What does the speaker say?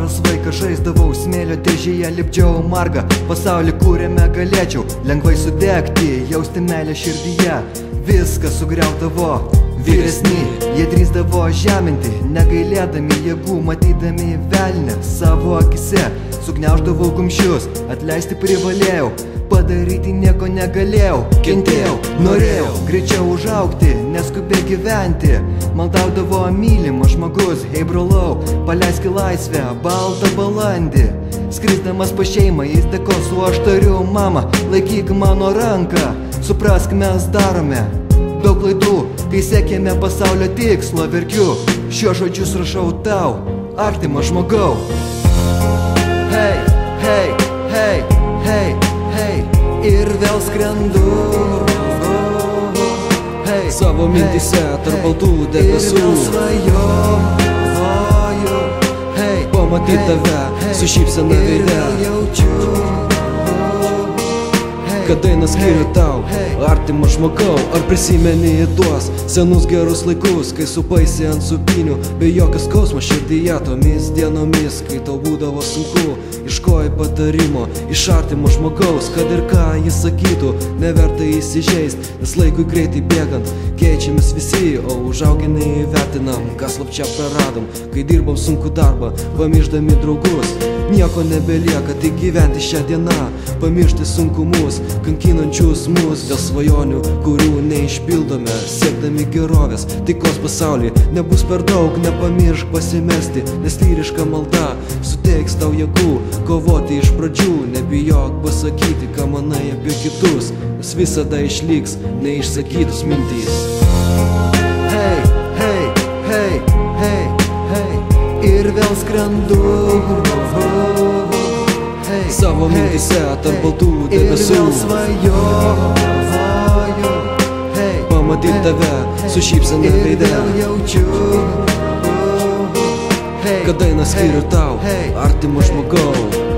mažas vaikas žaisdavau smėlio dėžėje, lipdžiau margą pasaulį, kuriame galėčiau lengvai sudegti, jausti meilę širdyje. Viskas sugriaudavo, vyresni, jie drįsdavo žeminti, negailėdami jėgų, matydami velnę savo akise. Sugniauždavau kumščius, atleisti privalėjau, padaryti nieko negalėjau. Kentėjau, norėjau greičiau užaugti, neskubė gyventi. Maldaudavo mylimas žmogus, hei brolau, paleisk į laisvę baltą balandį. Skrisdamas pa šeimą jis dekos, o aš tariu, mama, laikyk mano ranką. Suprask, mes darome daug klaidų, kai siekėme pasaulio tikslo. Verkiu, šiuos žodžius rašau tau, artimas žmogau. Hei, hei, hei, hei, hei, ir vėl skrendu. Hei, savo mintise tarp baltų debesų, ir vėl svajoju. Hei, pamatyt tave su šypsena veide, kad dainą skiriu tau, artimas žmogau. Ar prisimeni tuos senus gerus laikus, kai supaisi ant supinių, be jokio skausmo širdyje, tomis dienomis, kai tau būdavo sunku, ieškojai patarimo iš artimo žmogaus, kad ir ką jis sakytų, neverta įsižeist, nes laikui greitai bėgant keičiamės visi, o užauginai vertinam, ką slapčia praradom, kai dirbam sunku darbą, pamiršdami draugus. Nieko nebelieka, tik gyventi šią dieną, pamiršti sunkumus, kankinančius mus dėl svajonių, kurių neišpildome, siekdami gerovės, taikos pasaulį. Nebus per daug, nepamiršk pasimesti, nes lyriška malda suteiks tau jėgų kovoti iš pradžių. Nebijok pasakyti, ką manai apie kitus, nes visada išliks neišsakytus mintys. Hei, hei, hei, hei, hei, ir vėl skrendu. Hei, savo mintise tarp baltų debesų, ir vėl svajoju. Hei, pamatyt tave su šypsena veide, ir vėl jaučiu. Hei, kad dainą skiriu tau, artimas žmogau.